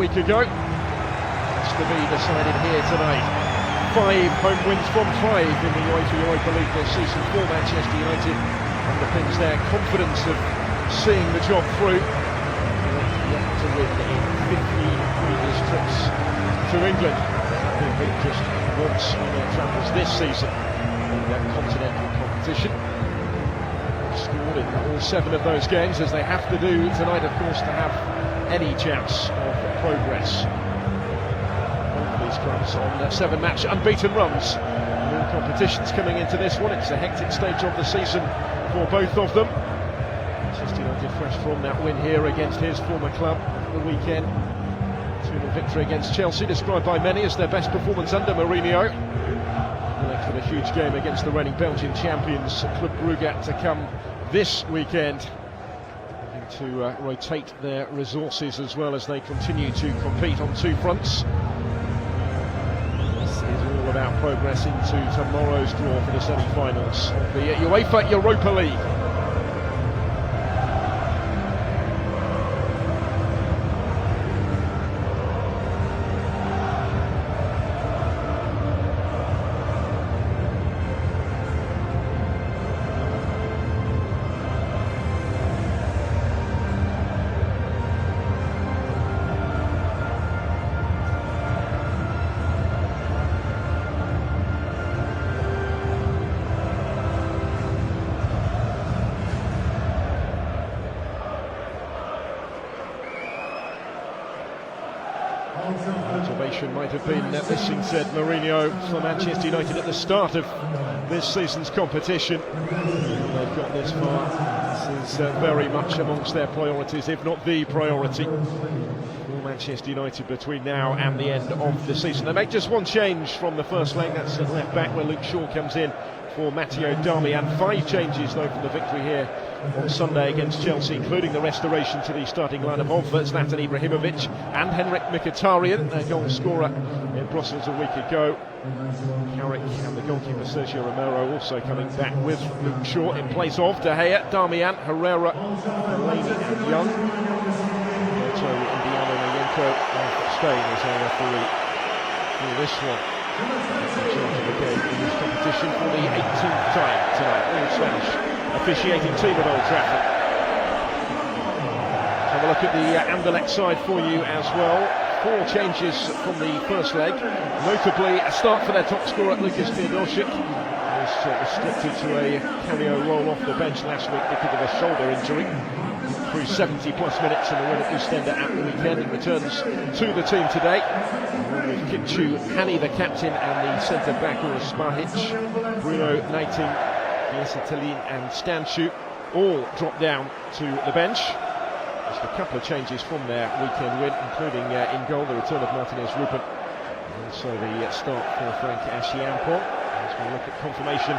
week ago. It's to be decided here tonight. 5 home wins from 5 in the Europa League this season for Manchester United underpins their confidence of seeing the job through. Yet to win in 15 previous trips to England. They've been just once on their travels this season in that continental competition. Scored in all 7 of those games, as they have to do tonight, of course, to have any chance of progress. Both of these clubs on 7-match unbeaten runs. All competitions coming into this one. It's a hectic stage of the season for both of them. Manchester United fresh from that win here against his former club the weekend. 2-0 victory against Chelsea, described by many as their best performance under Mourinho. Anderlecht with a huge game against the reigning Belgian champions Club Brugge to come this weekend. Looking to rotate their resources as well as they continue to compete on 2 fronts. This is all about progress into tomorrow's draw for the semi-finals of the UEFA Europa League. Motivation might have been missing, said Mourinho, for Manchester United at the start of this season's competition. They've got this far. This is very much amongst their priorities, if not the priority, for Manchester United between now and the end of the season. They make just one change from the first leg. That's at left back, where Luke Shaw comes in for Matteo Darmian. 5 changes though from the victory here on Sunday against Chelsea, including the restoration to the starting lineup of Zlatan Ibrahimovic and Henrik Mkhitaryan, their goal scorer in Brussels a week ago. Carrick and the goalkeeper Sergio Romero also coming back with Luke Shaw in place of De Gea, Darmian, Herrera, Delaney and Young. Roberto Indiano of Spain is our referee for this one. In charge of the game in this competition for the 18th time tonight. All Spanish officiating team at Old Trafford. Have a look at the Anderlecht side for you as well. 4 changes from the first leg, notably a start for their top scorer Lukas Teodosic. Was restricted to a cameo role off the bench last week because of a shoulder injury. Through 70 plus minutes in the win at Oostende at the weekend, and returns to the team today. With Kitchu Hani, the captain, and the centre-back Uros Spahic, Bruno Neiting, Viesetelin and Stanciu all drop down to the bench. Just a couple of changes from their weekend win, including in goal the return of Martinez Rupen, and also the start for Frank Ashiampong. As we look at confirmation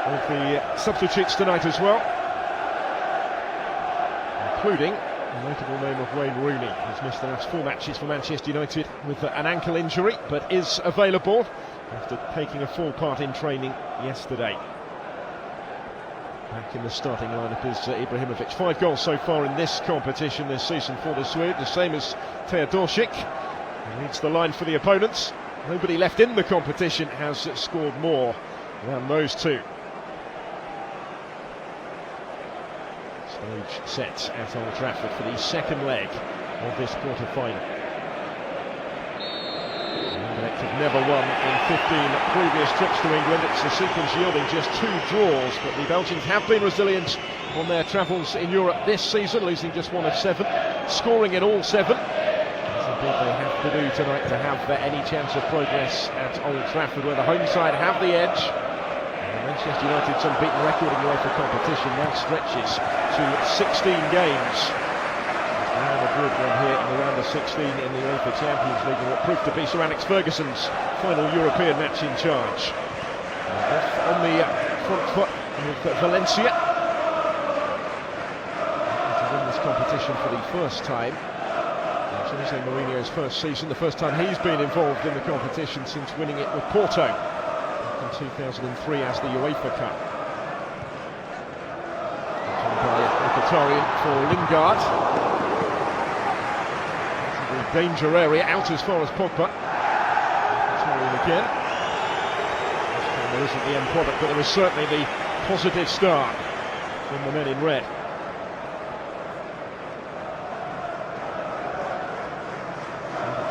of the substitutes tonight as well, including the notable name of Wayne Rooney, who's missed the last 4 matches for Manchester United with an ankle injury, but is available after taking a full part in training yesterday. Back in the starting lineup is Ibrahimovic. 5 goals so far in this competition this season for the Swede, the same as Teodosic. He leads the line for the opponents. Nobody left in the competition has scored more than those 2. Stage set at Old Trafford for the second leg of this quarter-final. Anderlecht have never won in 15 previous trips to England. It's the sequence yielding just 2 draws, but the Belgians have been resilient on their travels in Europe this season, losing just 1 of 7, scoring in all 7. As indeed they have to do tonight to have any chance of progress at Old Trafford, where the home side have the edge. Manchester United's unbeaten record in UEFA competition now stretches to 16 games. Now Madrid won here in the round of 16 in the UEFA Champions League, and what proved to be Sir Alex Ferguson's final European match in charge. Off on the front foot with Valencia. To win this competition for the first time. Jose Mourinho's first season, the first time he's been involved in the competition since winning it with Porto in 2003 as the UEFA Cup. By Mkhitaryan for Lingard. danger area, out as far as Pogba. Mkhitaryan again. This time there isn't the end product, but there is certainly the positive start from the men in red.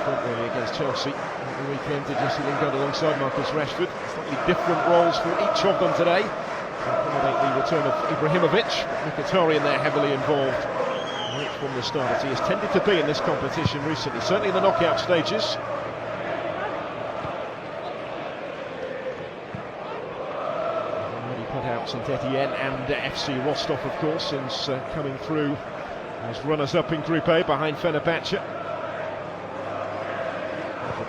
Front really against Chelsea at the weekend, did Jesse Lingard alongside Marcus Rashford. Slightly different roles for each of them today to accommodate the return of Ibrahimovic. Mkhitaryan there heavily involved right from the start, as he has tended to be in this competition recently, certainly in the knockout stages. Already put out Saint Etienne and FC Rostov, of course, since coming through as runners-up in Group A behind Fenerbahce.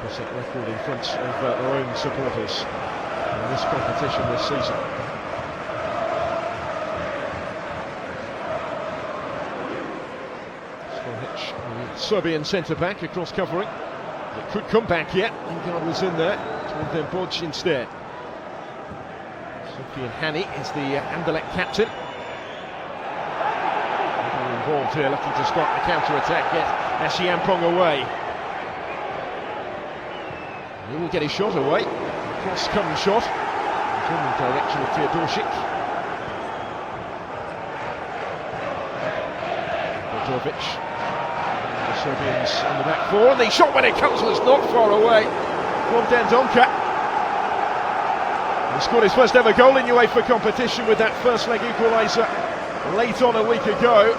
100% record in front of their own supporters in this competition this season. The Serbian centre-back across covering. It could come back yet. Lingard was in there. Towards them Bodge instead. Sofian Hani is the Anderlecht captain. Involved here, looking to stop the counter-attack, get Ashiampong away. He will get his shot away. Cross-come shot. In the direction of Teodosic. Bojovic. The Serbians on the back four, and the shot when it comes was not far away from Dendonka. He scored his first ever goal in UEFA competition with that first leg equaliser late on a week ago.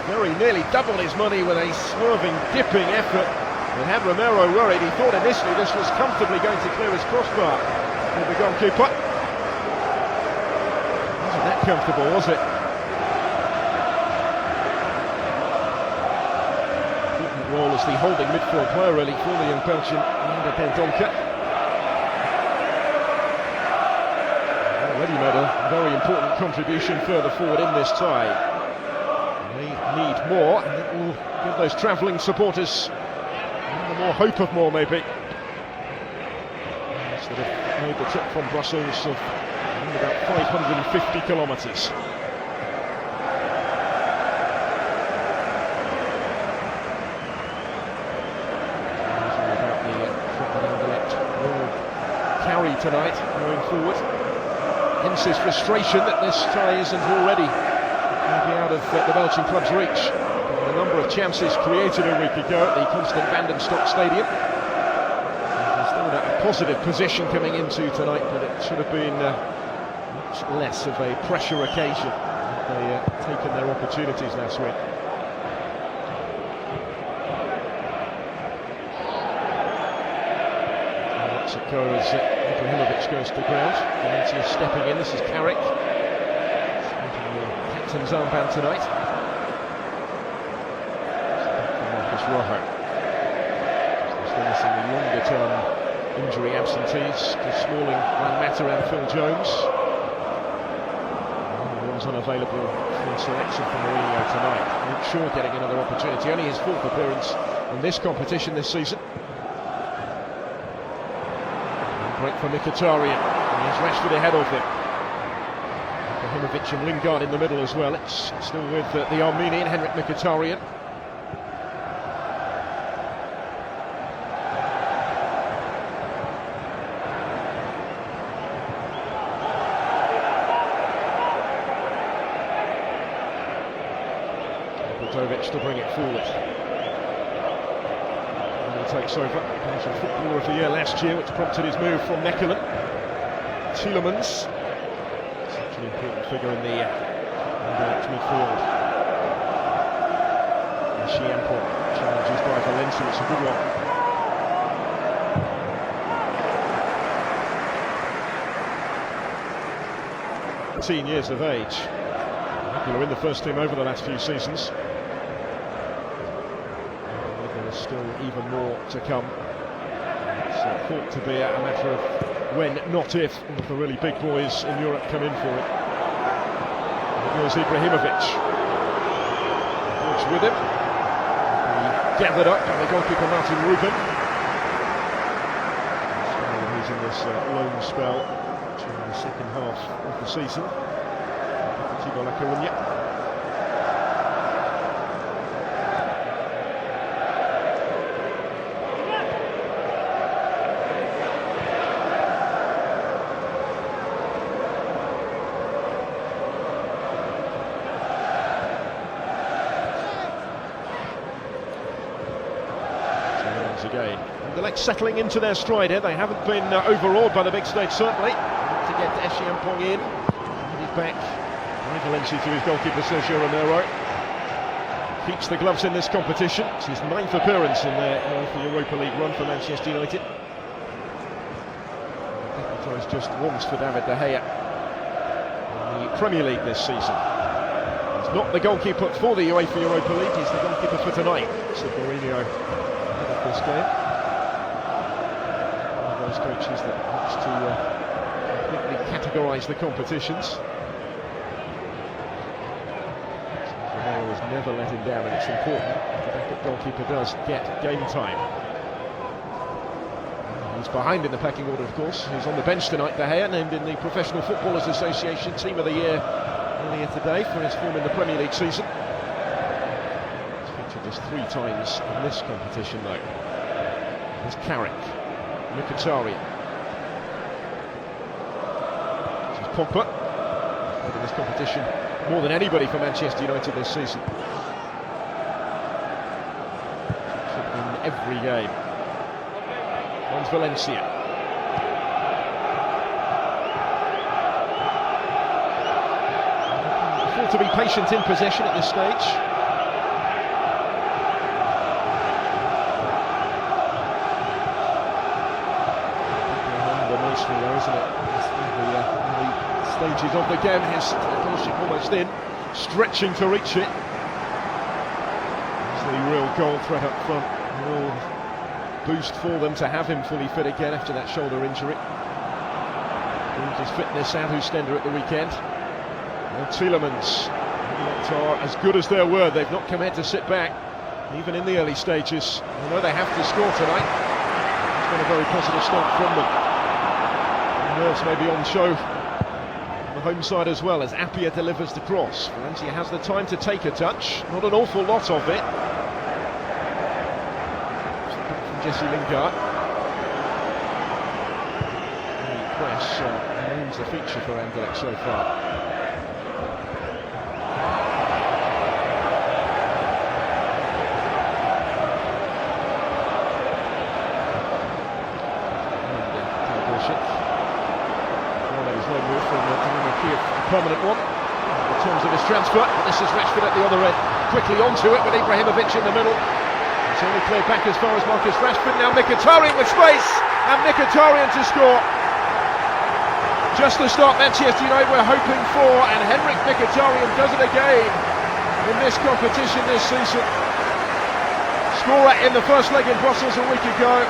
Very nearly doubled his money with a swerving, dipping effort. And had Romero worried, he thought initially this was comfortably going to clear his crossbar with the goalkeeper. Wasn't that comfortable, was it? Important role as the holding midfield player really for the young Belgian under Dendonka. Already made a very important contribution further forward in this tie. They need more, and it will give those travelling supporters more hope of more, maybe. Sort of made the trip from Brussels of about 550 kilometres. About the Anderlecht will carry tonight going forward. Hence his frustration that this tie isn't already maybe out of the Belgian club's reach. A number of chances created a week ago at the Constant Vandenstock Stadium. He's still in a positive position coming into tonight, but it should have been much less of a pressure occasion had they taken their opportunities last week. That's it goes. Ibrahimovic goes to the ground. Valencia stepping in. This is Carrick. Captain's armband tonight. Rojo. Still missing the longer-term injury absentees to Smalling, Juan Mata and Phil Jones. One's unavailable for selection for Mourinho tonight. Luke Shaw getting another opportunity, only his fourth appearance in this competition this season. Break for Mkhitaryan, and there's Rashford ahead of him. Ibrahimovic and Lingard in the middle as well. It's still with the Armenian, Henrik Mkhitaryan. To bring it forward. And he takes over. Belgian Footballer of the Year last year, which prompted his move from Mechelen. Tielemans, such an important figure in the midfield. And Chiampo challenges by Valencia, it's a good one. 18 years of age. Regular in the first team over the last few seasons. Still even more to come. It's thought to be a matter of when, not if, the really big boys in Europe come in for it. There goes Ibrahimovic. Watch with him. He gathered up by the goalkeeper Martin Ruben. He's in this loan spell during the second half of the season. Deportivo La Coruña. again. Anderlecht settling into their stride here. They haven't been overawed by the big stage, certainly. To get Eschiampong in. He's back. Valencia to his goalkeeper, Sergio Romero. Keeps the gloves in this competition. It's his 9th appearance in their Europa League run for Manchester United. Deputised just once for David De Gea in the Premier League this season. He's not the goalkeeper for the UEFA Europa League, he's the goalkeeper for tonight. So Mourinho head of this game. One of those coaches that likes to completely categorise the competitions. Romero has never let him down, and it's important that the backup goalkeeper does get game time. He's behind in the pecking order, of course. He's on the bench tonight, De Gea, named in the Professional Footballers Association Team of the Year earlier today for his form in the Premier League season. He's featured just 3 times in this competition, though. There's Carrick, Mkhitaryan. This is Pogba, played in this competition more than anybody for Manchester United this season. Featured in every game. One's Valencia. To be patient in possession at this stage. Nicely though, isn't it? The stages of the game, his leadership almost in, stretching to reach it. It's the real goal threat up front. A real boost for them to have him fully fit again after that shoulder injury. Proved his fitness out Oostende at the weekend. Tielemans are as good as their word. They've not come out to sit back, even in the early stages. They know they have to score tonight. It's been a very positive start from them. The nerves may be on show on the home side as well, as Appiah delivers the cross. Valencia has the time to take a touch, not an awful lot of it. From Jesse Lingard. The press remains a feature for Anderlecht so far. Permanent one in terms of his transfer. This is Rashford at the other end, quickly onto it with Ibrahimovic in the middle. It's only cleared back as far as Marcus Rashford. Now Mkhitaryan with space, and Mkhitaryan to score. Just the start Manchester United were hoping for, and Henrik Mkhitaryan does it again in this competition this season. Scorer in the first leg in Brussels a week ago,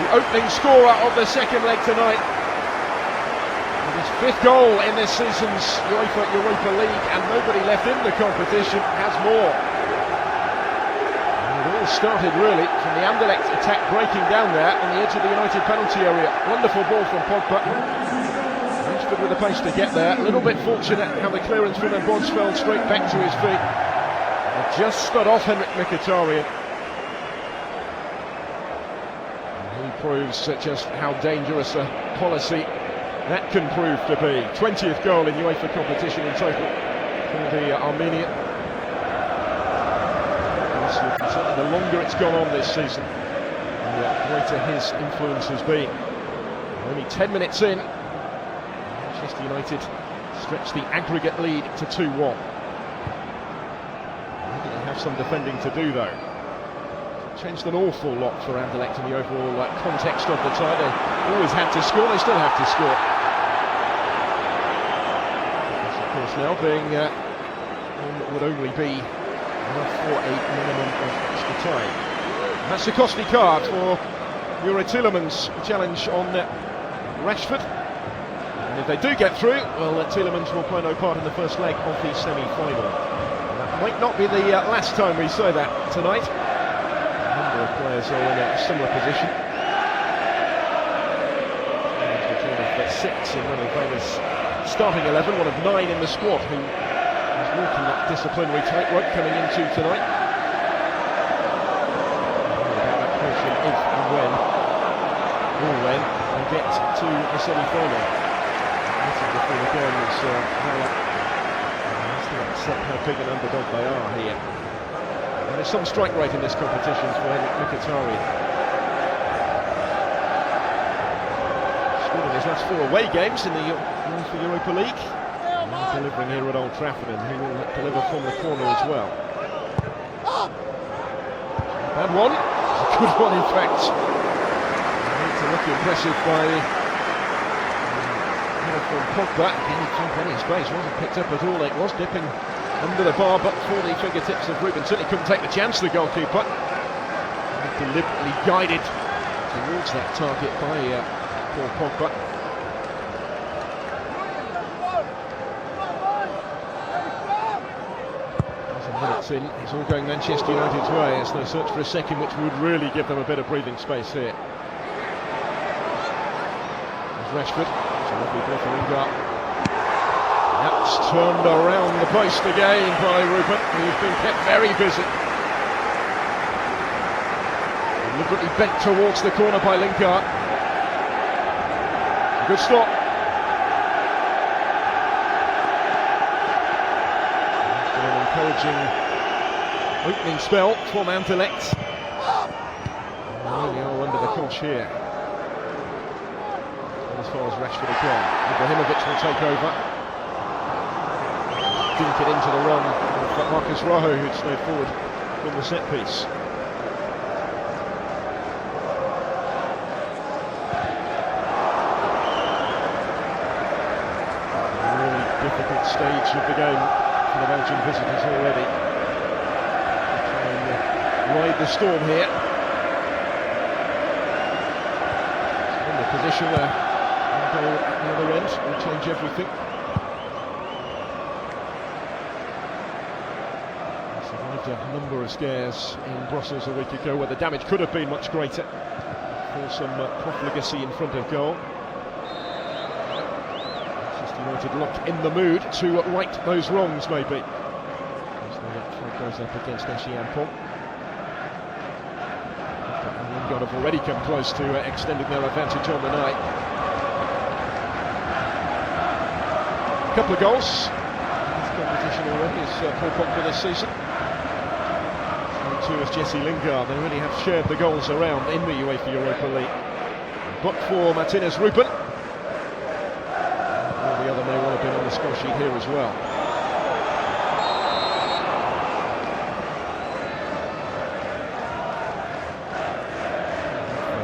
the opening scorer of the second leg tonight. His 5th goal in this season's UEFA Europa League, and nobody left in the competition has more. And it all started really from the Anderlecht attack breaking down there on the edge of the United penalty area. Wonderful ball from Pogba. Rashford with the pace to get there. A little bit fortunate how the clearance from Bonds fell straight back to his feet. And just stood off Henrik Mkhitaryan. And he proves just how dangerous a policy that can prove to be. 20th goal in UEFA competition in total for the Armenian. Certainly the longer it's gone on this season, the greater his influence has been. Only 10 minutes in, Manchester United stretch the aggregate lead to 2-1. They have some defending to do though. Changed an awful lot for Anderlecht in the overall context of the tie. They always had to score, they still have to score. Of course now being one that would only be enough for a minimum of extra time. And that's a costly card for Youri Tielemans' challenge on Rashford. And if they do get through, well, Tielemans will play no part in the first leg of the semi-final. That might not be the last time we say that tonight. Players are in a similar position. And 6 in one of Weber's starting 11, one of 9 in the squad, who is walking that disciplinary tightrope coming into tonight. About that question if and when, or when, they get to the semi-final. Before the game is how big an underdog they are here. There's some strike rate in this competition for Mkhitaryan. Scored in his last 4 away games in the Europa League. And delivering here at Old Trafford, and he will deliver from the corner as well. Bad one. It's a good one, in fact. It's a look impressive by from Pogba. Didn't jump any space, wasn't picked up at all. It was dipping under the bar, but for the fingertips of Ruben. Certainly couldn't take the chance, the goalkeeper. Deliberately guided towards that target by Paul Pogba. Minutes in, it's all going Manchester United's way as they search for a second, which would really give them a bit of breathing space here. There's Rashford, it's a lovely ball for Lingard. That's turned around the post again by Ruben, who's been kept very busy. Deliberately bent towards the corner by Lingard. Good stop. Encouraging opening spell from Anderlecht. Really all under the cosh here. As far as Rashford again, Ibrahimovic will take over. Dink it into the run of Marcus Rojo, who'd stayed forward from the set piece. A really difficult stage of the game for the Belgian visitors already. Try and ride the storm here. In the position where one goal at the other end will change everything. They survived a number of scares in Brussels a week ago where the damage could have been much greater for some profligacy in front of goal. United look in the mood to right those wrongs, maybe. As the flag goes up against Xiampong. And Lingard have already come close to extending their advantage on the night. A couple of goals in this competition already is Paul Pogba this season. So too is Jesse Lingard. They really have shared the goals around in the UEFA Europa League. But for Martinez Ruben, the other may well have been on the score sheet here as well.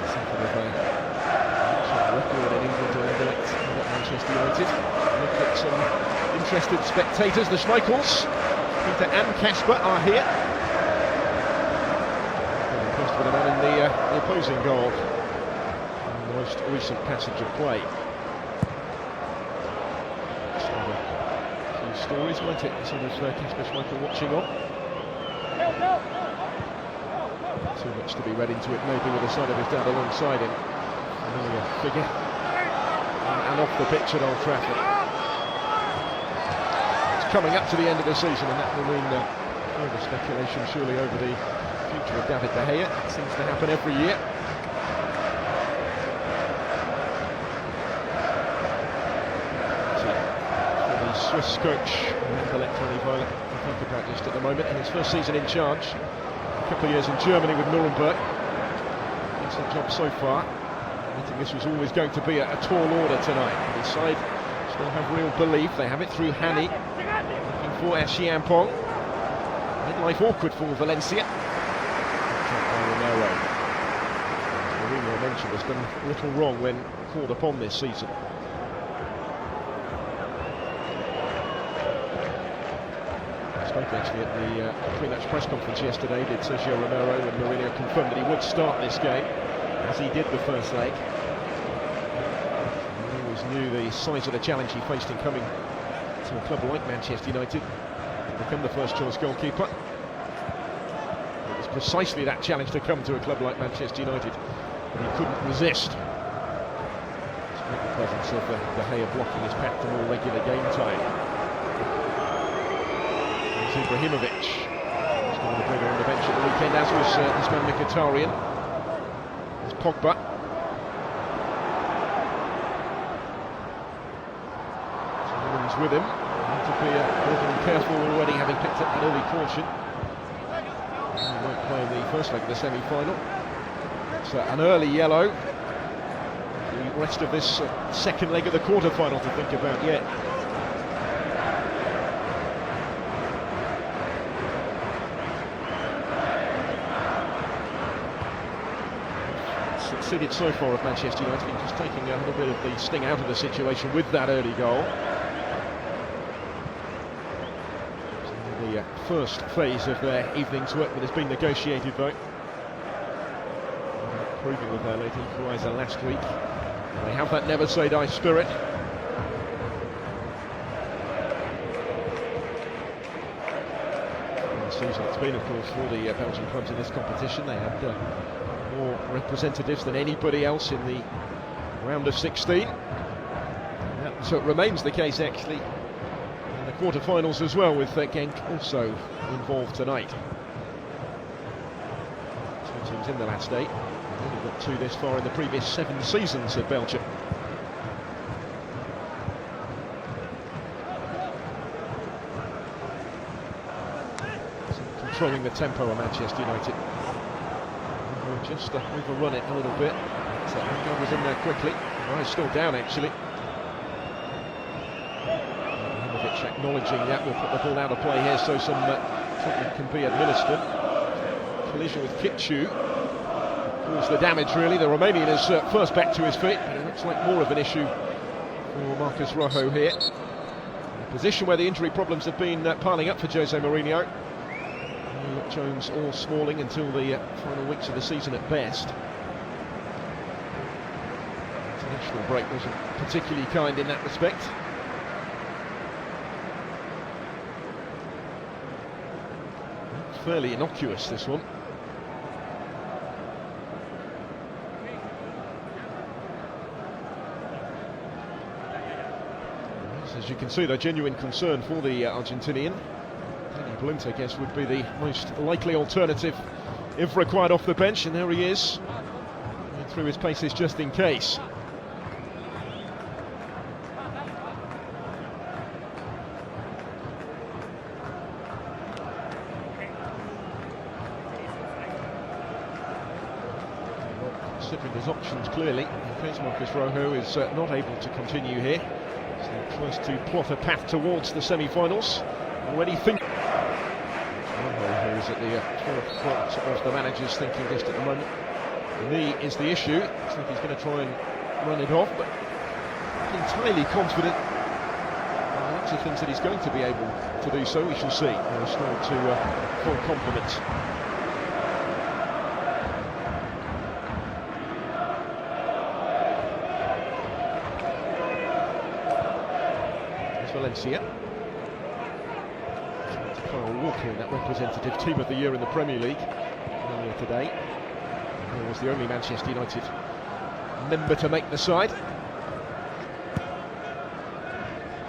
Something of a record in England to Anderlecht at Manchester United. Look at some interested spectators. The Schmeichels, Peter and Kasper, are here. I'm impressed with the man in the opposing goal in the most recent passage of play. Stories, won't it? Sort of Kasper Schmeichel watching on. Too much to be read into it, maybe, with the side of his dad alongside him. Familiar figure. And off the pitch at Old Trafford. It's coming up to the end of the season, and that will mean further speculation surely over the future of David De Gea. It seems to happen every year. Swiss coach Anderlecht, Violet, I think about just at the moment, in his first season in charge. A couple of years in Germany with Nuremberg. Decent job so far. I think this was always going to be a tall order tonight. The side still have real belief. They have it through Hani, looking for Xiampong. Made life awkward for Valencia. As Mourinho mentioned, has done little wrong when called upon this season. Actually, at the pre-match press conference yesterday, did Sergio Romero, and Mourinho confirmed that he would start this game, as he did the first leg. He always knew the size of the challenge he faced in coming to a club like Manchester United to become the first choice goalkeeper. It was precisely that challenge to come to a club like Manchester United, and he couldn't resist. Despite the presence of De Gea blocking his path to more regular game time. Ibrahimovic, he's going to bring her on the bench at the weekend, as was this man Mkhitaryan. There's Pogba. Someone's with him. Need to be a little careful already, having picked up that early caution. he won't play in the first leg of the semi-final. It's an early yellow. The rest of this second leg of the quarter-final to think about yet. Succeeded so far of Manchester United in just taking a little bit of the sting out of the situation with that early goal. So the first phase of their evening's work that has been negotiated though. Proving with their late equaliser last week. They have that never say die spirit. The season it's been, of course, for the Belgian clubs in this competition. They had more representatives than anybody else in the round of 16. So it remains the case actually in the quarter-finals as well, with Genk also involved tonight. Two teams in the last 8. They've only got 2 this far in the previous 7 seasons of Belgium. Controlling the tempo of Manchester United. Just overrun it a little bit. So Lingard was in there quickly. Oh, he's still down actually. Ibrahimovic acknowledging that will put the ball out of play here, so some treatment can be administered. Collision with Kitchu caused the damage really. The Romanian is first back to his feet, but it looks like more of an issue for Marcus Rojo here. A position where the injury problems have been piling up for Jose Mourinho. Jones or Smalling until the final weeks of the season at best. International break wasn't particularly kind in that respect. Fairly innocuous, this one. As you can see, they're genuine concern for the Argentinian. Blunt, I guess, would be the most likely alternative if required off the bench, and there he is, through his paces just in case. Considering his options clearly, in case Marcus Rojo is not able to continue here, so tries to plot a path towards the semi-finals. Already think. At the forefront of the manager's thinking list at the moment. The knee is the issue. Looks like he's going to try and run it off, but entirely confident. Lots of things that he's going to be able to do so. We shall see. Restored to full complement. There's Valencia. Walker in that representative team of the year in the Premier League earlier today. He was the only Manchester United member to make the side.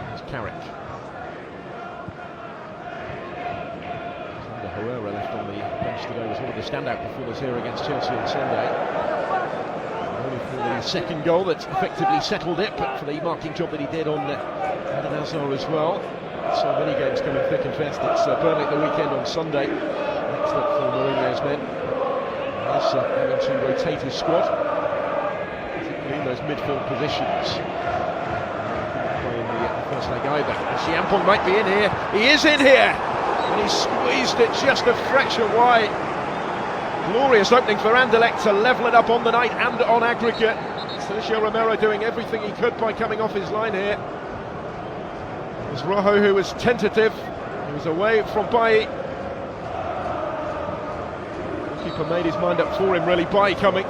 There's Carrick. Alexander Herrera left on the bench today, was one of the standout performers here against Chelsea on Sunday. Only for the second goal that effectively settled it, but for the marking job that he did on Eden Hazard as well. So many games coming thick and fast. It's Burnley at the weekend on Sunday. Next up for Mourinho's men. He's having to rotate his squad, particularly in those midfield positions. Couldn't play in the first leg either. Chiampong might be in here. He is in here! And he squeezed it just a fraction wide. Glorious opening for Anderlecht to level it up on the night and on aggregate. Sergio Romero doing everything he could by coming off his line here. It was Rojo who was tentative. He was away from Bailly. The keeper made his mind up for him really by coming,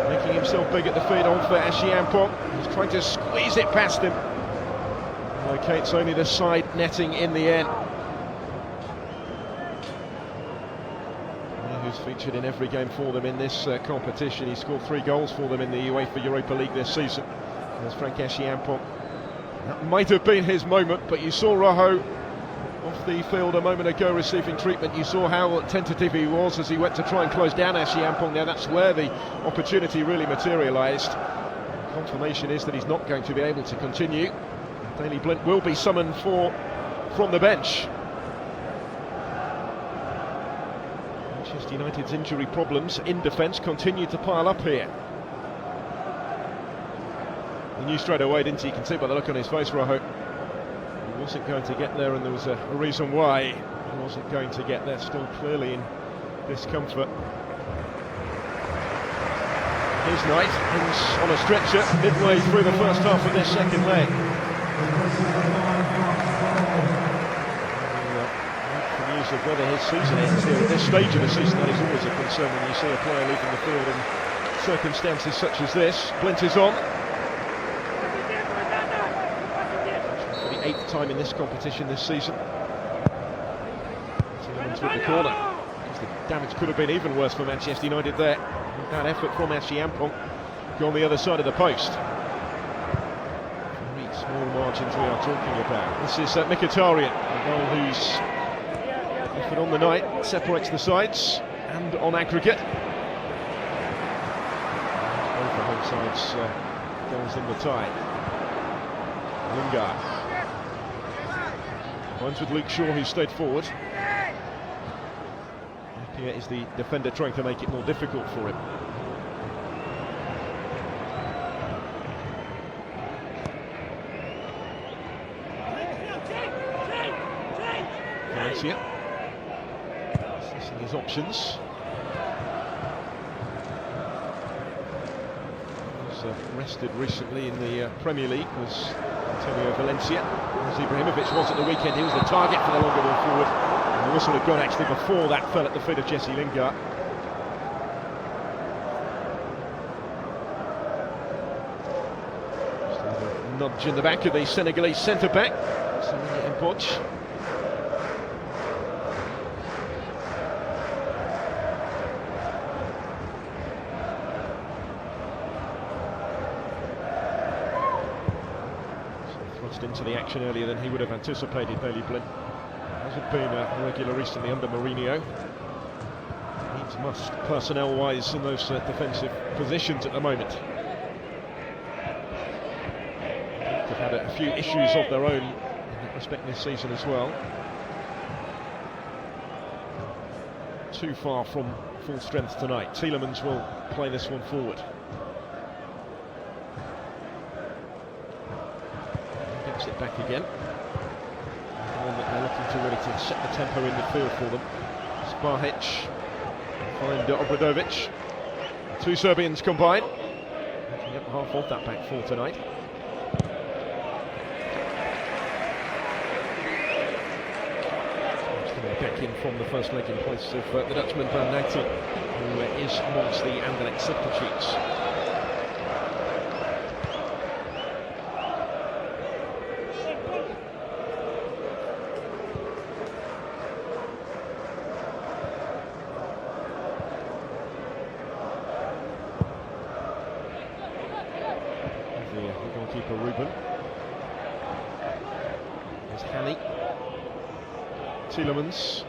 making himself big at the feet on for Chiampong. He's trying to squeeze it past him. Okay, it's only the side netting in the end. Who's featured in every game for them in this competition. He scored 3 goals for them in the UEFA Europa League this season. There's Frank Chiampong. That might have been his moment, but you saw Rojo off the field a moment ago receiving treatment. You saw how tentative he was as he went to try and close down Chiampong. Now that's where the opportunity really materialised. Confirmation is that he's not going to be able to continue. Daley Blind will be summoned from the bench. Manchester United's injury problems in defence continue to pile up here. He knew straight away, didn't he? You can see by the look on his face, Raho. He wasn't going to get there, and there was a reason why he wasn't going to get there. Still clearly in discomfort. His night ends on a stretcher midway through the first half of this second leg. The news of whether his season ends here at this stage of the season, that is always a concern when you see a player leaving the field in circumstances such as this. Splinters on. For the 8th time in this competition this season. Tielemans with the corner. The damage could have been even worse for Manchester United there. That effort from Ampong on the other side of the post. Very small margins we are talking about. This is Mkhitaryan, the goal whose effort on the night separates the sides and on aggregate. Both the home sides goals in the tie. Lingard. Finds with Luke Shaw, who stayed forward. Here is the defender trying to make it more difficult for him. Valencia assessing his options. He was rested recently in the Premier League, was Antonio Valencia. As Ibrahimovic was at the weekend, he was the target for the longer ball forward. The whistle had gone actually before that fell at the feet of Jesse Lingard. Just a nudge in the back of the Senegalese centre-back, Samuel Mpoch. Thrust into the action earlier than he would have anticipated, Bailey Blinn. Hasn't been a regular recently under Mourinho. Needs must personnel-wise in those defensive positions at the moment. They've had a few issues of their own in that respect this season as well. Too far from full strength tonight. Tielemans will play this one forward. Gets it back again. They're looking to really to set the tempo in midfield for them. Spahic find Obradovic. Two Serbians combined. Making up half of that back four tonight. Back in from the first leg in place of the Dutchman Van Nijten, who is amongst the Anderlecht substitutes. The goalkeeper Ruben. There's Hani. Tielemans.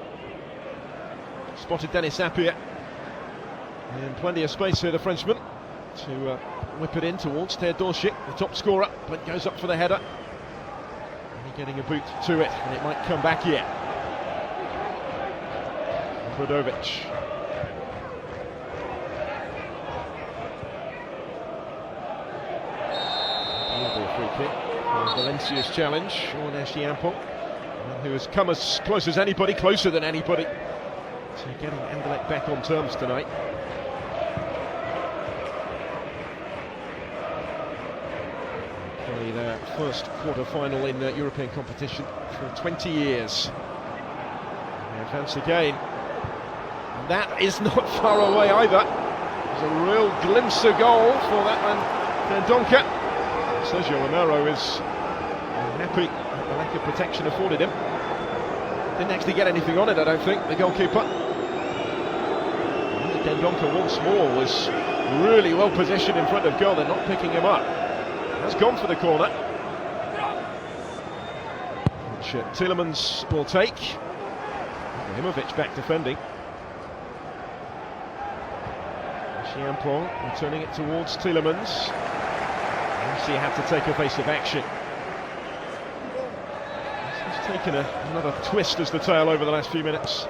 Spotted Dennis Appiah. And plenty of space here, the Frenchman, to whip it in towards Teodosic, the top scorer. But goes up for the header. And getting a boot to it, and it might come back here. Obradovic. Free kick for Valencia's challenge on Ampong, who has come as close as anybody, closer than anybody, to getting Anderlecht back on terms tonight. Play their first quarter-final in the European competition for 20 years. They advance again, and that is not far away either. There's a real glimpse of goal for that man, Dendoncker. Sergio Romero is happy at the lack of protection afforded him. Didn't actually get anything on it, I don't think, the goalkeeper. Dendoncker once more was really well positioned in front of goal. They're not picking him up. Has gone for the corner, which Tielemans will take. Ibrahimovic back defending. Ampong returning it towards Tielemans. He had to take evasive action. He's taken another twist as the tail over the last few minutes.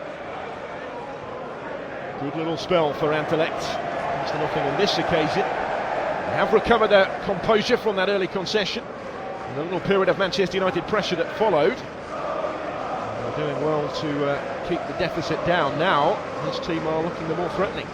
Good little spell for Anderlecht. Comes to nothing on this occasion. They have recovered their composure from that early concession. And a little period of Manchester United pressure that followed. And they're doing well to keep the deficit down now. This team are looking the more threatening.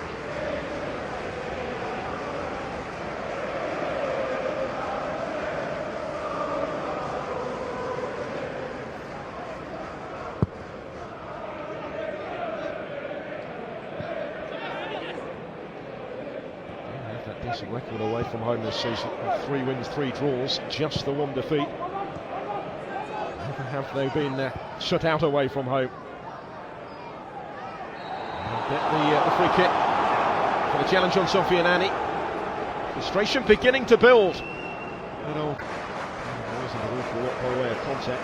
Decent record away from home this season, 3 wins, 3 draws, just the 1 defeat. Never have they been shut out away from home. They'll get the free kick for the challenge on Sofiane. Frustration beginning to build. There wasn't an awful lot by way of contact.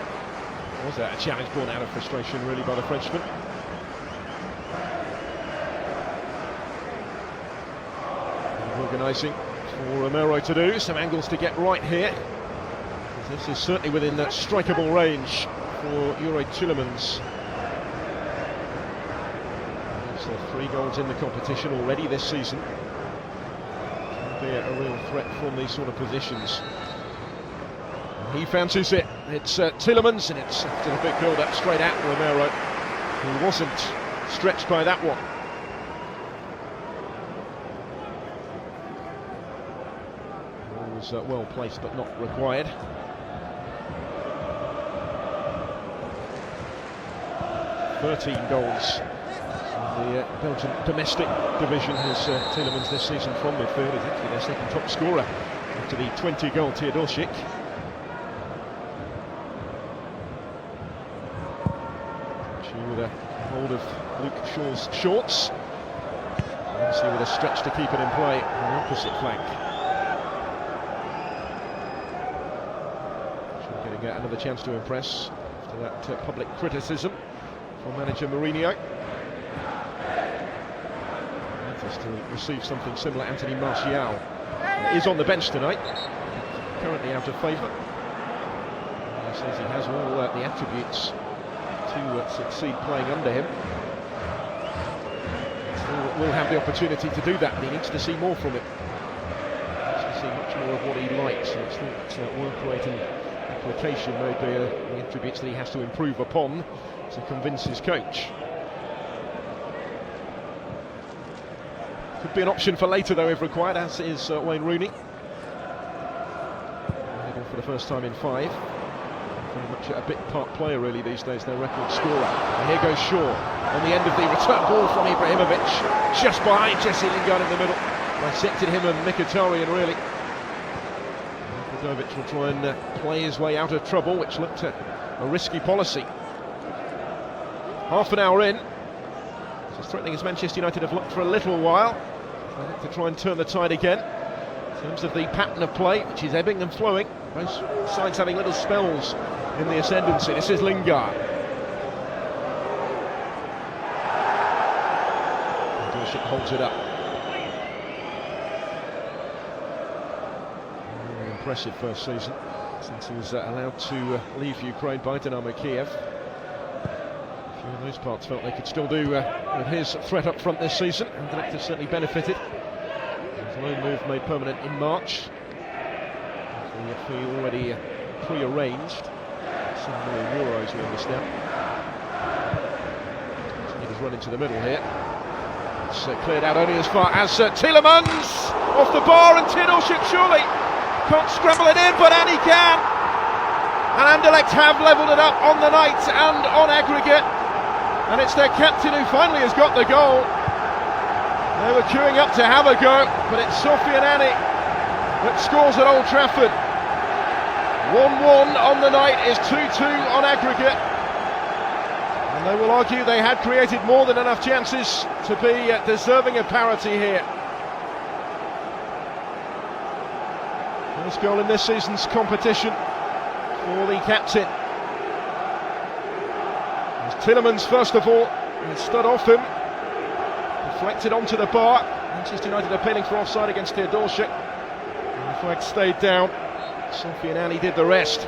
Was that a challenge born out of frustration really by the Frenchman? Organising for Romero to do, some angles to get right here. This is certainly within that strikeable range for Yuri Tielemans. So 3 goals in the competition already this season. Can be a real threat from these sort of positions. And he fancies it. It's Tielemans, and it's after the big build-up straight at Romero, who wasn't stretched by that one. Well placed but not required. "13 goals in the Belgian domestic division has Tielemans this season from midfield. He's actually their second top scorer after the 20-goal Teodosic. With a hold of Luke Shaw's shorts. Obviously with a stretch to keep it in play on the opposite flank. Another chance to impress after that public criticism from manager Mourinho. Just to receive something similar, Anthony Martial is on the bench tonight, currently out of favour. He says he has all the attributes to succeed playing under him. Still will have the opportunity to do that, but he needs to see more from it. He needs to see much more of what he likes. So it's not work rate and application may be the attributes that he has to improve upon to convince his coach. Could be an option for later though if required, as is Wayne Rooney. For the first time in 5. Very much a bit part player really these days, their record scorer. And here goes Shaw on the end of the return ball from Ibrahimovic, just behind Jesse Lingard in the middle. Dissected him and Mkhitaryan really. Ibrahimovic will try and play his way out of trouble, which looked a risky policy. Half an hour in. It's as threatening as Manchester United have looked for a little while. They look to try and turn the tide again. In terms of the pattern of play, which is ebbing and flowing, both sides having little spells in the ascendancy. This is Lingard. Teodosic holds it up. Very impressive first season since he was allowed to leave Ukraine by Dynamo Kiev. A few of those parts felt they could still do with his threat up front this season, and the director certainly benefited. His loan move made permanent in March. The fee already pre-arranged. €7 million, we understand. He just run into the middle here. It's cleared out only as far as Tielemans off the bar, and Teodosic surely can't scramble it in, but Annie can. And Anderlecht have levelled it up on the night and on aggregate. And it's their captain who finally has got the goal. They were queuing up to have a go, but it's Sofiane that scores at Old Trafford. 1-1 on the night is 2-2 on aggregate. And they will argue they had created more than enough chances to be deserving of parity here. First goal in this season's competition for the captain. Tielemans first of all, and stood off him, deflected onto the bar. Manchester United appealing for offside against Teodosic, and the flag stayed down. Sofiane did the rest.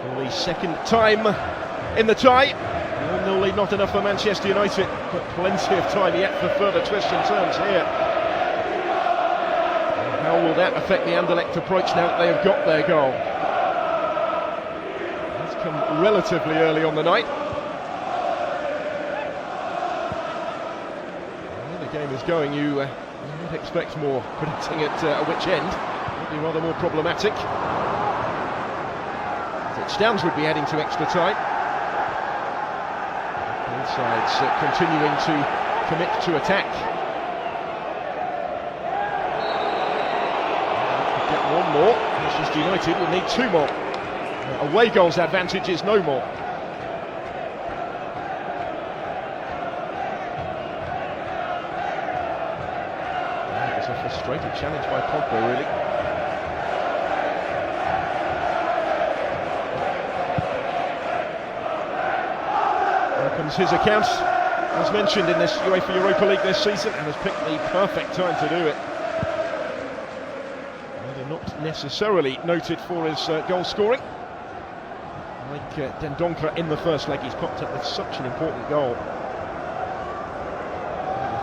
For the second time in the tie. 1-0 lead, not enough for Manchester United, but plenty of time yet for further twists and turns here. And how will that affect the Anderlecht approach now that they have got their goal? It's come relatively early on the night. The game is going, you might expect more. Predicting at which end would be rather more problematic. Touchdowns would be heading to extra time. Both sides continuing to commit to attack. Get one more. Manchester United will need two more. Away goals advantage is no more. It was a frustrating challenge by Pogba, really. His account, as mentioned in this UEFA Europa League this season, and has picked the perfect time to do it. They're not necessarily noted for his goal scoring. Like Dendoncker in the first leg, he's popped up with such an important goal. The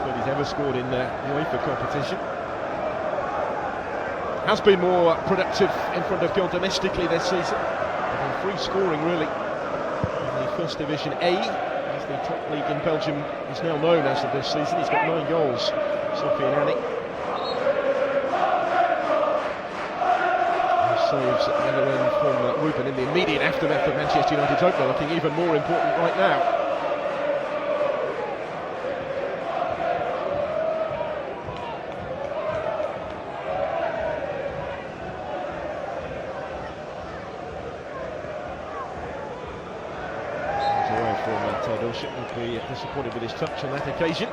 third he's ever scored in the UEFA competition. Has been more productive in front of goal domestically this season. Free scoring, really, in the First Division A. The top league in Belgium is now known as of this season. He's got 9 goals, Sophie and Annie. Saves at the other end from Ruben in the immediate aftermath of Manchester United's opener, looking even more important right now. Would be disappointed with his touch on that occasion.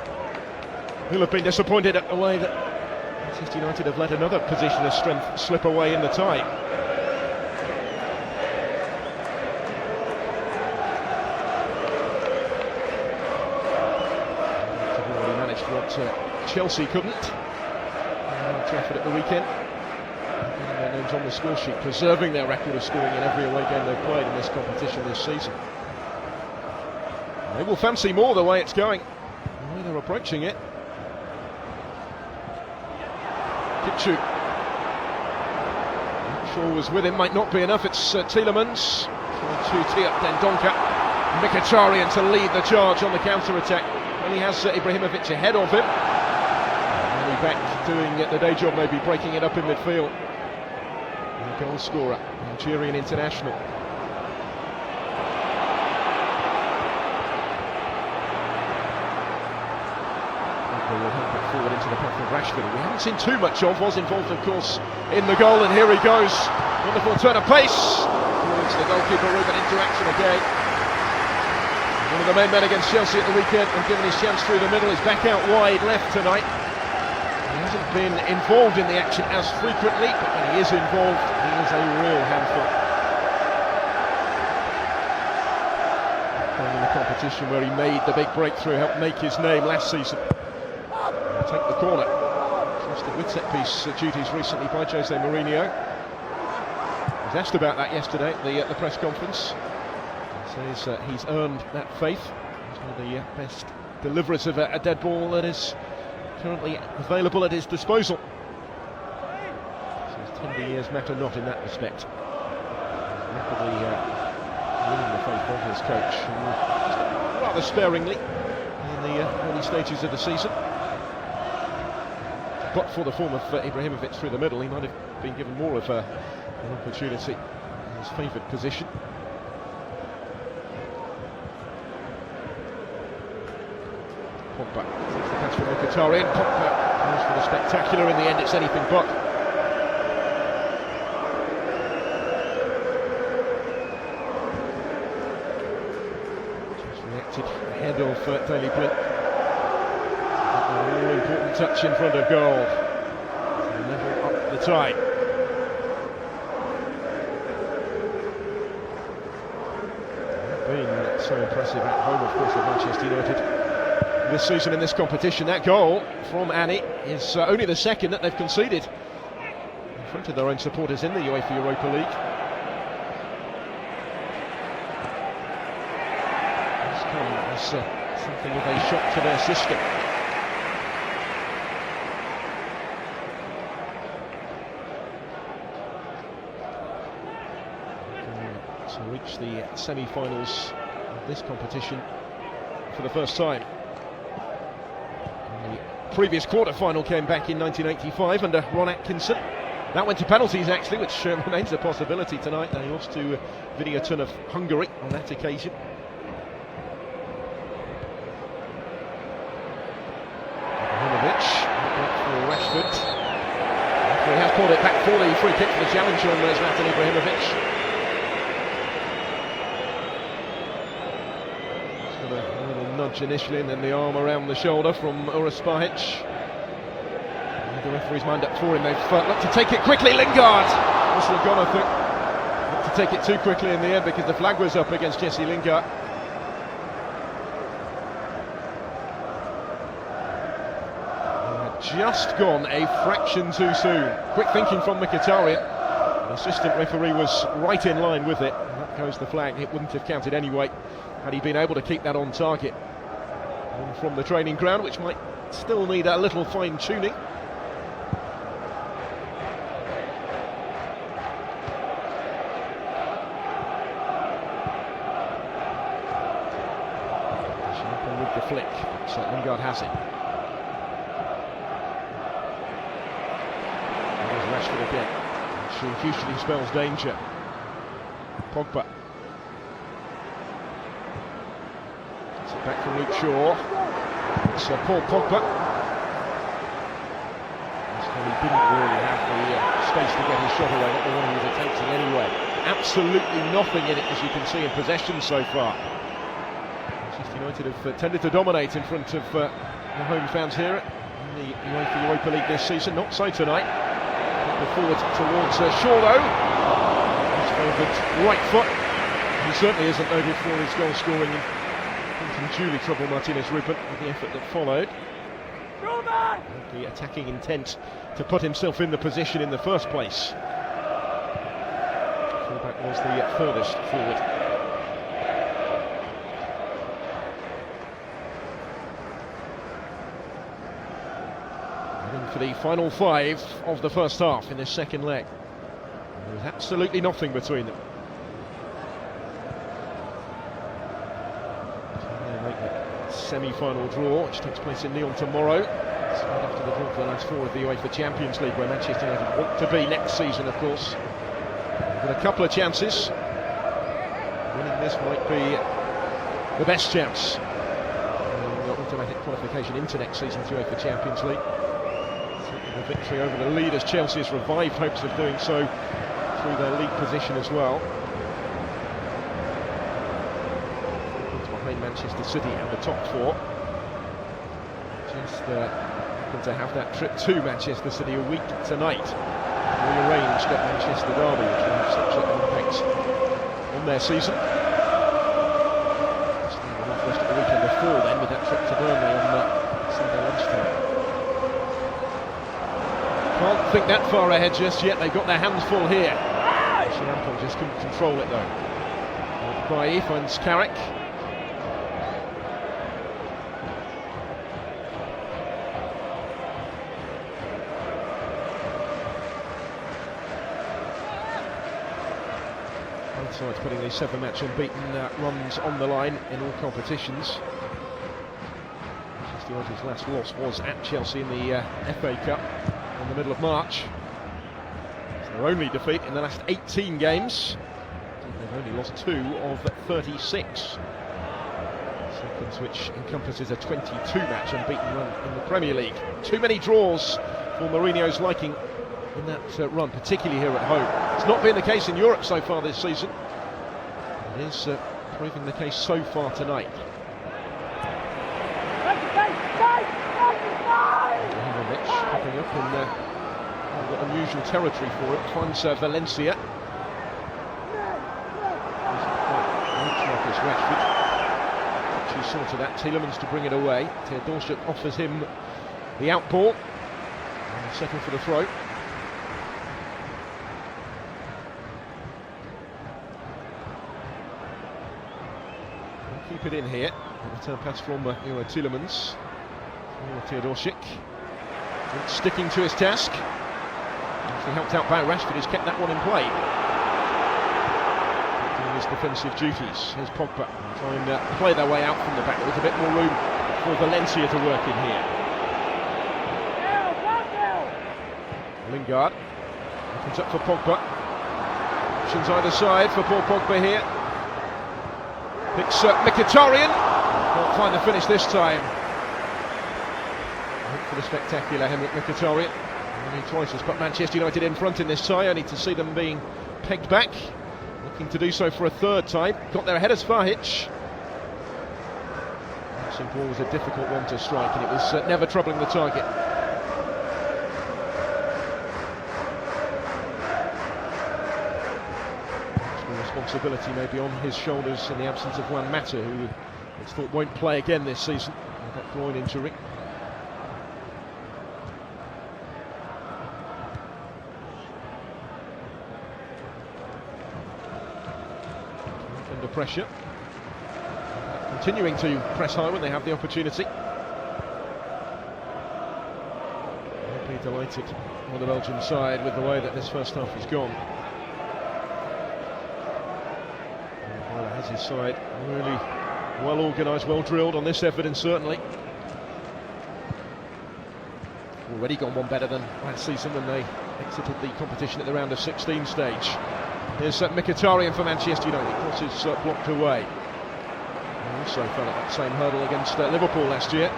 He'll have been disappointed at the way that Manchester United have let another position of strength slip away in the tie. They've already managed what Chelsea couldn't. Trafford at the weekend. Getting their names on the score sheet, preserving their record of scoring in every away game they've played in this competition this season. They will fancy more the way it's going, the way they're approaching it. Kitchu. Shaw was with him, might not be enough. It's Tielemans trying to tee up Dendoncker. Mkhitaryan to lead the charge on the counter-attack. And he has Ibrahimovic ahead of him. And he's back doing the day job, maybe breaking it up in midfield. And goal scorer, Algerian international. Will help it forward into the path of Rashford. We haven't seen too much of, was involved of course in the goal, and here he goes. Wonderful turn of pace towards the goalkeeper. Ruben into action again. One of the main men against Chelsea at the weekend, and given his chance through the middle, is back out wide left tonight. He hasn't been involved in the action as frequently, but when he is involved, he is a real handful. Playing in the competition where he made the big breakthrough, helped make his name last season. Take the corner. Trusted with set-piece duties recently by Jose Mourinho. He was asked about that yesterday at the press conference. He says he's earned that faith. He's one of the best deliverers of a dead ball that is currently available at his disposal. So his tender years matter not in that respect. He's rapidly winning the faith of his coach, rather sparingly in the early stages of the season. But for the form of Ibrahimovic through the middle, he might have been given more of an opportunity in his favoured position. Pogba takes the pass from Mkhitaryan. Pogba goes for the spectacular. In the end, it's anything but. Just reacted ahead of Daley Blind. An all-important touch in front of goal to level up the tie. Been so impressive at home, of course, with Manchester United this season in this competition. That goal from Annie is only the second that they've conceded in front of their own supporters in the UEFA Europa League. as something of a shock to their system. To reach the semi-finals of this competition for the first time. The previous quarter-final came back in 1985 under Ron Atkinson. That went to penalties actually, which remains a possibility tonight. They lost to Videoton of Hungary on that occasion. Ibrahimovic, back for Rashford. He has called it back for the free kick for the challenge on Zlatan Ibrahimovic. A little nudge initially and then the arm around the shoulder from Uros Spahic. The referee's mind up for him. They've looked to take it quickly. Lingard! Whistle gone, I think. Looked to take it too quickly in the end because the flag was up against Jesse Lingard. Just gone a fraction too soon. Quick thinking from the Qatarian. The assistant referee was right in line with it. And that goes the flag. It wouldn't have counted anyway had he been able to keep that on target. And from the training ground, which might still need a little fine-tuning. With the flick, so Lingard has it. There's Rashford again. She hugely spells danger. Pogba. It's it back from Luke Shaw. It's Paul Pogba. He didn't really have the space to get his shot away, not the one he was attempting anyway. Absolutely nothing in it, as you can see, in possession so far. Manchester United have tended to dominate in front of the home fans here in the UEFA Europa League this season. Not so tonight. Forward towards Shaw though. He's favoured right foot. He certainly isn't noted for his goal scoring and duly trouble Martinez Ruben with the effort that followed. The attacking intent to put himself in the position in the first place. Fullback was the furthest forward. For the final 5 of the first half in this second leg. There was absolutely nothing between them. They make the semi-final draw, which takes place in Lyon tomorrow. It's right after the draw for the last 4 of the UEFA Champions League, where Manchester United want to be next season, of course. With a couple of chances. Winning this might be the best chance. The automatic qualification into next season's UEFA Champions League. The victory over the leaders, Chelsea has revived hopes of doing so through their league position as well. It's behind Manchester City and the top 4. Just happen to have that trip to Manchester City a week tonight. Rearranged at Manchester Derby, which will have such an impact on their season. Just the rest of the weekend before then, with that trip to Burnley on Sunday lunchtime. Can't think that far ahead just yet. They've got their hands full here. Chiampol just couldn't control it though. Bailly finds Carrick. Both sides putting these 7-match unbeaten runs on the line in all competitions. Manchester United's last loss was at Chelsea in the FA Cup in the middle of March. It's their only defeat in the last 18 games. They've only lost 2 of 36. Sequence which encompasses a 22-match unbeaten run in the Premier League. Too many draws for Mourinho's liking in that run, particularly here at home. It's not been the case in Europe so far this season. It is proving the case so far tonight. Popping up in unusual territory for it. Finds Valencia. Marcus Rashford. She sorted that. Tielemans to bring it away. Teodosic offers him the out ball. And settle for the throw. keep it in here. Return pass from Euro Tielemans. Teodosic. Sticking to his task. Actually helped out by Rashford, who's kept that one in play. Doing his defensive duties. Here's Pogba. Try and play their way out from the back. There was a bit more room for Valencia to work in here. Lingard. Opens up for Pogba. Options either side for Paul Pogba here. Picks Mkhitaryan. Can't find the finish this time. For the spectacular Henrik Mkhitaryan. Only twice has put Manchester United in front in this tie, only to see them being pegged back. Looking to do so for a third time. Got there ahead as Farhich. That ball was a difficult one to strike, and it was never troubling the target. Responsibility may be on his shoulders in the absence of Juan Mata, who it's thought won't play again this season with that groin injury. Under pressure, continuing to press high when they have the opportunity. I'll be delighted on the Belgian side with the way that this first half has gone. His side really well organised, well drilled on this evidence, certainly. Already gone one better than last season when they exited the competition at the round of 16 stage. Here's Mkhitaryan for Manchester United. Crosses blocked away. He also fell at that same hurdle against Liverpool last year.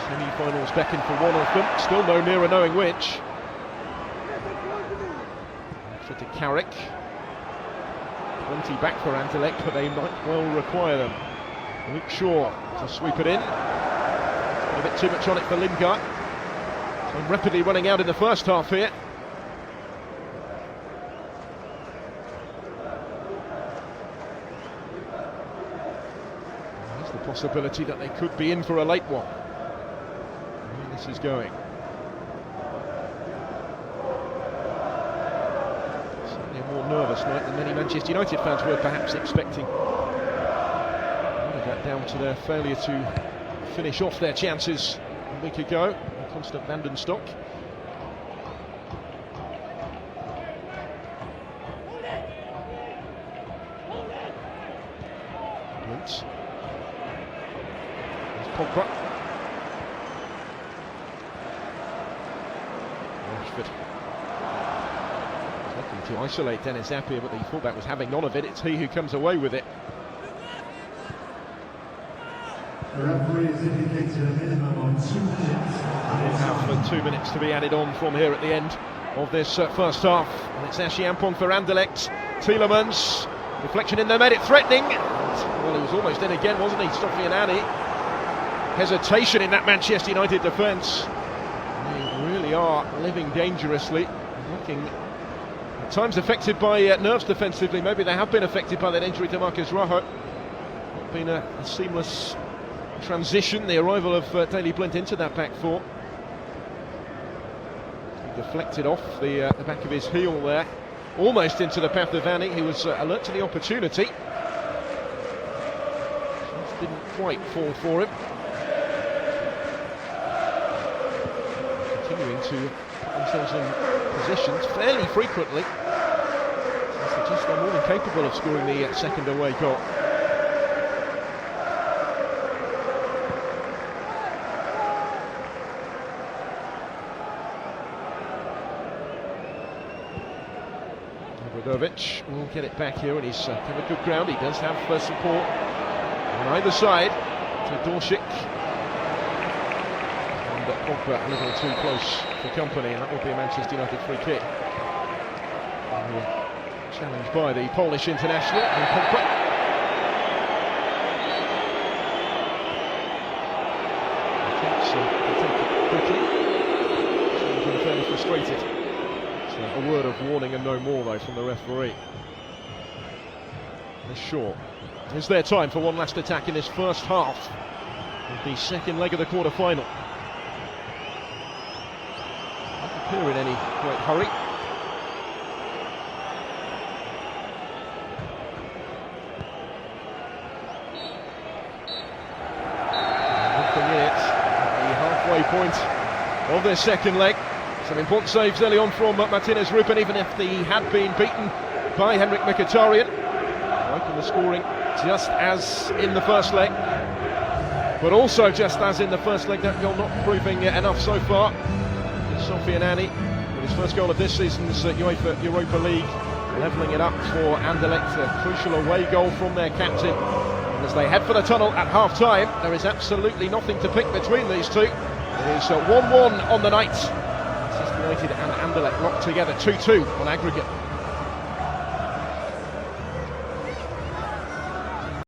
Semi-finals beckon for one of them. Still no nearer knowing which. To Carrick. Plenty back for Anderlecht, but they might well require them. Luke Shaw to sweep it in. A bit too much on it for Lingard. So rapidly running out in the first half here. There's the possibility that they could be in for a late one. Where this is going. Nervous night than many Manchester United fans were perhaps expecting. All of that down to their failure to finish off their chances a week ago. Constant Vandenstock. There's Pogba. Rashford. To isolate Dennis Appiah, but the fullback was having none of it. It's he who comes away with it. The referee has indicated a minimum of 2 minutes. We'll have 2 minutes to be added on from here at the end of this first half. And it's Ashi Ampong for Anderlecht. Tielemans, deflection in there, made it threatening. Well, he was almost in again, wasn't he? Sofian Ani. Hesitation in that Manchester United defence. They really are living dangerously. Looking at times affected by nerves defensively. Maybe they have been affected by that injury to Marcus Rojo. Not been a seamless transition, the arrival of Daley Blind into that back four. He deflected off the back of his heel there, almost into the path of Annie, who was alert to the opportunity. Just didn't quite fall for him. Continuing to put themselves in positions fairly frequently. They're just more than capable of scoring the second away goal. Obradovic will get it back here, and he's covered good ground. He does have support on either side to Dorshik. Pogba a little too close for company, and that will be a Manchester United free kick. Challenged by the Polish international, and Pogba. They take it quickly. Seems unfairly frustrated. So a word of warning and no more, though, from the referee. This short. Is there time for one last attack in this first half of the second leg of the quarter-final? Appear in any great hurry. point of their second leg. Some important saves early on from Martinez Rupen, even if he had been beaten by Henrik Mkhitaryan. Open the scoring just as in the first leg, but also just as in the first leg, that goal not proving enough so far. Sofian Annie with his first goal of this season's UEFA Europa League, levelling it up for Anderlecht, a crucial away goal from their captain. And as they head for the tunnel at half-time, there is absolutely nothing to pick between these two. It is 1-1 on the night. Manchester United and Anderlecht locked together 2-2 on aggregate.